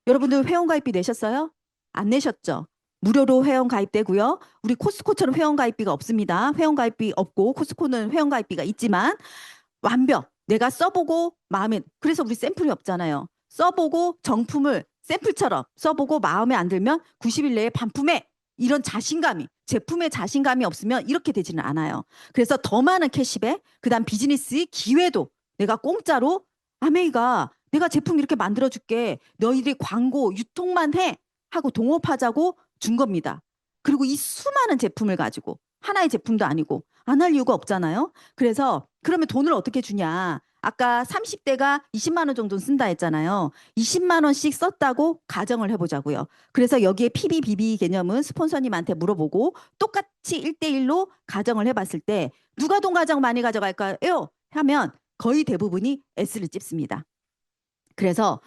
여러분들 회원가입비 내셨어요? 안 내셨죠? 무료로 회원가입되고요. 우리 코스트코처럼 회원가입비가 없습니다. 회원가입비 없고 코스트코는 회원가입비가 있지만 완벽. 내가 써보고 그래서 우리 샘플이 없잖아요. 써보고 정품을 샘플처럼 써보고 마음에 안 들면 90일 내에 반품해. 이런 자신감이 제품에 자신감이 없으면 이렇게 되지는 않아요. 그래서 더 많은 캐시백, 그다음 비즈니스 기회도 내가 공짜로 아메이가 내가 제품 이렇게 만들어줄게. 너희들이 광고 유통만 해 하고 동업하자고 준 겁니다. 그리고 이 수많은 제품을 가지고 하나의 제품도 아니고 안 할 이유가 없잖아요. 그래서 그러면 돈을 어떻게 주냐. 아까 30대가 20만 원 정도 쓴다 했잖아요. 20만 원씩 썼다고 가정을 해보자고요. 그래서 여기에 PB, BB 개념은 스폰서님한테 물어보고 똑같이 1대1로 가정을 해봤을 때 누가 돈 가장 많이 가져갈까요? 하면 거의 대부분이 S를 찝습니다. 그래서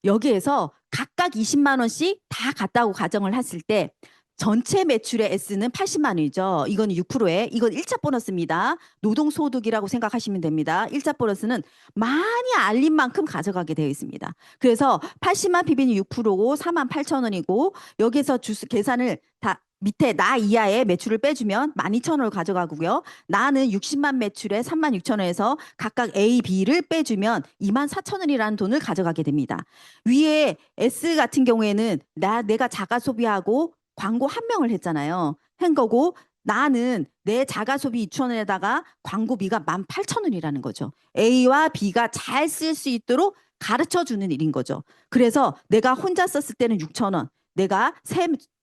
여기에서 각각 20만 원씩 다 갔다고 가정을 했을 때 전체 매출의 S는 80만 원이죠. 이건 6%에 이건 1차 보너스입니다. 노동소득이라고 생각하시면 됩니다. 1차 보너스는 많이 알린 만큼 가져가게 되어 있습니다. 그래서 80만 PB는 6%고 48,000원이고 여기에서 주스 계산을 다 밑에 나 이하의 매출을 빼주면 12,000원을 가져가고요. 나는 60만 매출에 36,000원에서 각각 A, B를 빼주면 24,000원이라는 돈을 가져가게 됩니다. 위에 S 같은 경우에는 내가 자가 소비하고 광고 한 명을 했잖아요. 한 거고 나는 내 자가 소비 2,000원에다가 광고비가 18,000원이라는 거죠. A와 B가 잘 쓸 수 있도록 가르쳐 주는 일인 거죠. 그래서 내가 혼자 썼을 때는 6,000원, 내가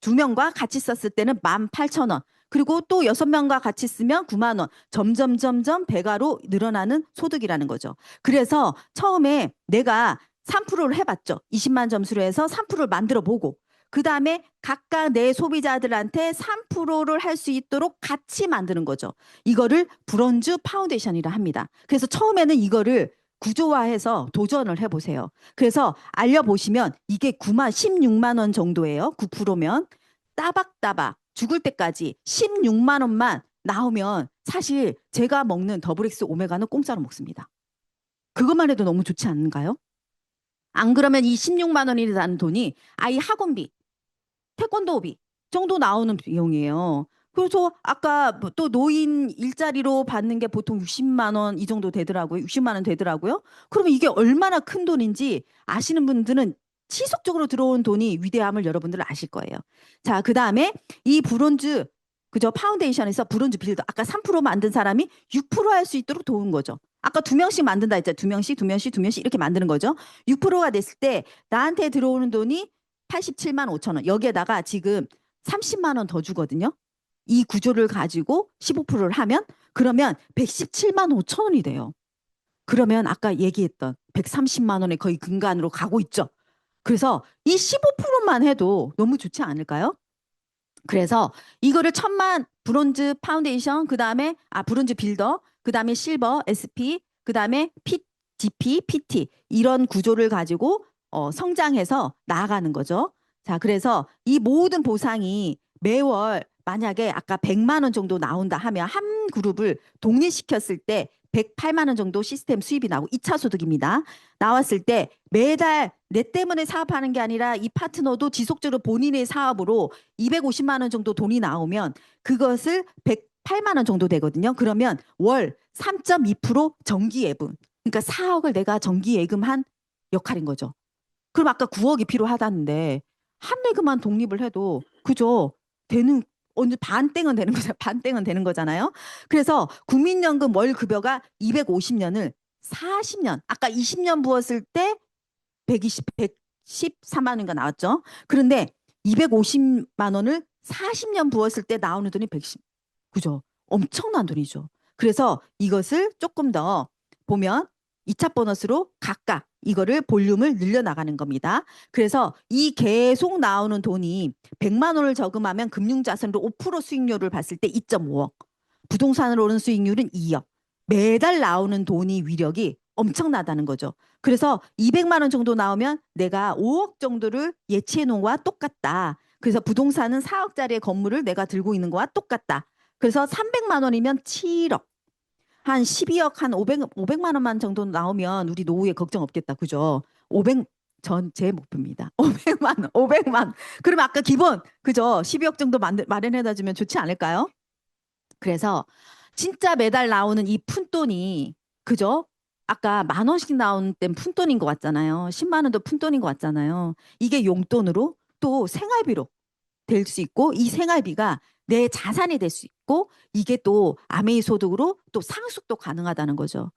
2명과 같이 썼을 때는 18,000원, 그리고 또 6명과 같이 쓰면 9만 원, 점점 배가로 늘어나는 소득이라는 거죠. 그래서 처음에 내가 3%를 해봤죠. 20만 점수로 해서 3%를 만들어 보고 그 다음에 각각 내 소비자들한테 3%를 할 수 있도록 같이 만드는 거죠. 이거를 브론즈 파운데이션이라 합니다. 그래서 처음에는 이거를 구조화해서 도전을 해보세요. 그래서 알려보시면 이게 16만 원 정도예요. 9%면 따박따박 죽을 때까지 16만 원만 나오면 사실 제가 먹는 더블엑스 오메가는 공짜로 먹습니다. 그것만 해도 너무 좋지 않은가요? 안 그러면 이 16만 원이라는 돈이 아이 학원비, 태권도비 정도 나오는 비용이에요. 그래서 아까 또 노인 일자리로 받는 게 보통 60만 원 이 정도 되더라고요. 60만 원 되더라고요. 그러면 이게 얼마나 큰 돈인지 아시는 분들은 지속적으로 들어온 돈이 위대함을 여러분들 아실 거예요. 자, 그다음에 이 브론즈 그죠? 파운데이션에서 브론즈 빌더 아까 3% 만든 사람이 6% 할 수 있도록 도운 거죠. 아까 2명씩 만든다 했죠. 2명씩 이렇게 만드는 거죠. 6%가 됐을 때 나한테 들어오는 돈이 87만 5천 원. 여기에다가 지금 30만 원 더 주거든요. 이 구조를 가지고 15%를 하면 그러면 117만 5천 원이 돼요. 그러면 아까 얘기했던 130만 원의 거의 근간으로 가고 있죠. 그래서 이 15%만 해도 너무 좋지 않을까요? 그래서 이거를 1,000만 브론즈 파운데이션 그다음에 브론즈 빌더 그다음에 실버 SP 그다음에 GP PT 이런 구조를 가지고 성장해서 나아가는 거죠. 자, 그래서 이 모든 보상이 매월 만약에 아까 100만 원 정도 나온다 하면 한 그룹을 독립시켰을 때 108만 원 정도 시스템 수입이 나오고 2차 소득입니다. 나왔을 때 매달 내 때문에 사업하는 게 아니라 이 파트너도 지속적으로 본인의 사업으로 250만 원 정도 돈이 나오면 그것을 108만 원 정도 되거든요. 그러면 월 3.2% 정기 예금. 그러니까 4억을 내가 정기 예금한 역할인 거죠. 그럼 아까 9억이 필요하다는데 한 레그만 독립을 해도 그죠? 되는 어느 반땡은 되는 거잖아요. 반땡은 되는 거잖아요. 그래서 국민연금 월 급여가 250년을 40년, 아까 20년 부었을 때 113만 원인가 나왔죠. 그런데 250만 원을 40년 부었을 때 나오는 돈이 110. 그죠? 엄청난 돈이죠. 그래서 이것을 조금 더 보면 2차 보너스로 각각 이거를 볼륨을 늘려나가는 겁니다. 그래서 이 계속 나오는 돈이 100만 원을 저금하면 금융자산으로 5% 수익률을 봤을 때 2.5억. 부동산으로 오는 수익률은 2억. 매달 나오는 돈이 위력이 엄청나다는 거죠. 그래서 200만 원 정도 나오면 내가 5억 정도를 예치해 놓은 거와 똑같다. 그래서 부동산은 4억짜리의 건물을 내가 들고 있는 거와 똑같다. 그래서 300만 원이면 7억. 한 12억 한 500만 원만 정도 나오면 우리 노후에 걱정 없겠다. 그죠? 500 전 제 목표입니다. 500만 원, 500만. 그러면 아까 기본 그죠? 12억 정도 마련해다 주면 좋지 않을까요? 그래서 진짜 매달 나오는 이 푼돈이 그죠? 아까 10,000원씩 나오는 땐 푼돈인 것 같잖아요. 10만 원도 푼돈인 것 같잖아요. 이게 용돈으로 또 생활비로 될 수 있고 이 생활비가 내 자산이 될 수 있고 이게 또 아메이 소득으로 또 상속도 가능하다는 거죠.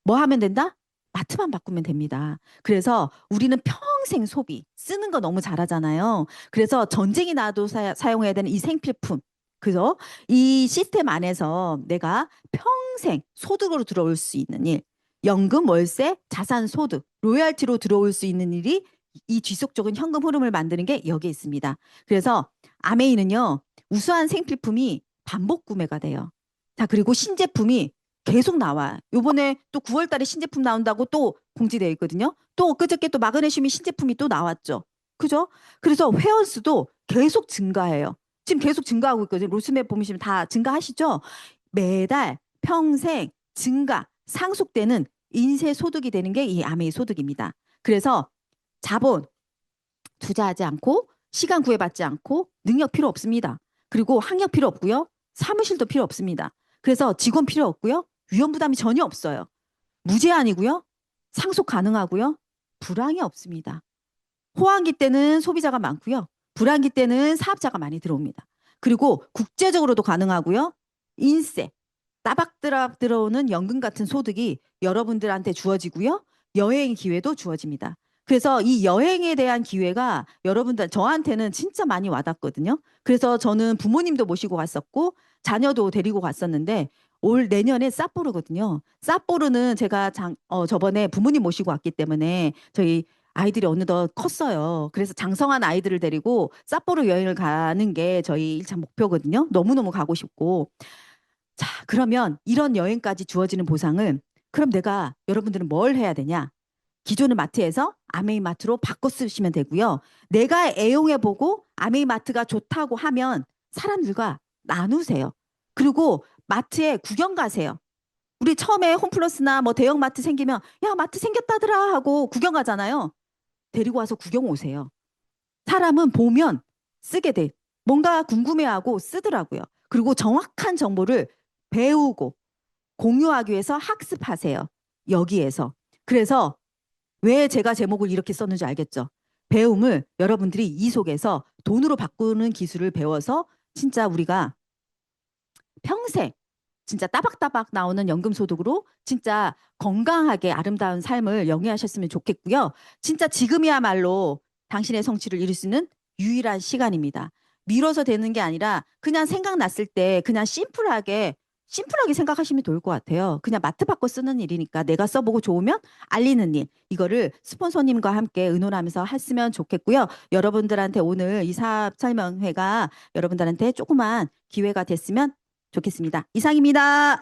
뭐 하면 된다? 마트만 바꾸면 됩니다. 그래서 우리는 평생 소비 쓰는 거 너무 잘하잖아요. 그래서 전쟁이 나도 사용해야 되는 이 생필품 그죠? 이 시스템 안에서 내가 평생 소득으로 들어올 수 있는 일 연금, 월세, 자산 소득, 로열티로 들어올 수 있는 일이 이 지속적인 현금 흐름을 만드는 게 여기에 있습니다. 그래서 아메이는요. 우수한 생필품이 반복 구매가 돼요. 자, 그리고 신제품이 계속 나와. 요번에 또 9월 달에 신제품 나온다고 또 공지되어 있거든요. 또 엊그저께 또 마그네슘이 신제품이 또 나왔죠. 그죠? 그래서 회원수도 계속 증가해요. 지금 계속 증가하고 있거든요. 로스맵 보시면 다 증가하시죠? 매달 평생 증가, 상속되는 인쇄 소득이 되는 게 이 아메이 소득입니다. 그래서 자본 투자하지 않고 시간 구애받지 않고 능력 필요 없습니다. 그리고 학력 필요 없고요. 사무실도 필요 없습니다. 그래서 직원 필요 없고요. 위험 부담이 전혀 없어요. 무제한이고요. 상속 가능하고요. 불황이 없습니다. 호황기 때는 소비자가 많고요. 불황기 때는 사업자가 많이 들어옵니다. 그리고 국제적으로도 가능하고요. 인세, 따박따박 들어오는 연금 같은 소득이 여러분들한테 주어지고요. 여행 기회도 주어집니다. 그래서 이 여행에 대한 기회가 여러분들 저한테는 진짜 많이 와닿거든요. 그래서 저는 부모님도 모시고 갔었고 자녀도 데리고 갔었는데 올 내년에 삿포로거든요. 삿포로는 제가 저번에 부모님 모시고 왔기 때문에 저희 아이들이 어느덧 컸어요. 그래서 장성한 아이들을 데리고 삿포로 여행을 가는 게 저희 1차 목표거든요. 너무너무 가고 싶고. 자, 그러면 이런 여행까지 주어지는 보상을 그럼 내가 여러분들은 뭘 해야 되냐? 기존의 마트에서 아메이 마트로 바꿔 쓰시면 되고요. 내가 애용해보고 아메이 마트가 좋다고 하면 사람들과 나누세요. 그리고 마트에 구경 가세요. 우리 처음에 홈플러스나 뭐 대형 마트 생기면 야 마트 생겼다더라 하고 구경 가잖아요. 데리고 와서 구경 오세요. 사람은 보면 쓰게 돼. 뭔가 궁금해하고 쓰더라고요. 그리고 정확한 정보를 배우고 공유하기 위해서 학습하세요. 여기에서. 그래서 왜 제가 제목을 이렇게 썼는지 알겠죠? 배움을 여러분들이 이 속에서 돈으로 바꾸는 기술을 배워서 진짜 우리가 평생 진짜 따박따박 나오는 연금소득으로 진짜 건강하게 아름다운 삶을 영위하셨으면 좋겠고요. 진짜 지금이야말로 당신의 성취를 이룰 수 있는 유일한 시간입니다. 미뤄서 되는 게 아니라 그냥 생각났을 때 그냥 심플하게 생각하시면 좋을 것 같아요. 그냥 마트 바꿔 쓰는 일이니까 내가 써보고 좋으면 알리는 일. 이거를 스폰서님과 함께 의논하면서 했으면 좋겠고요. 여러분들한테 오늘 이 사업 설명회가 여러분들한테 조그만 기회가 됐으면 좋겠습니다. 이상입니다.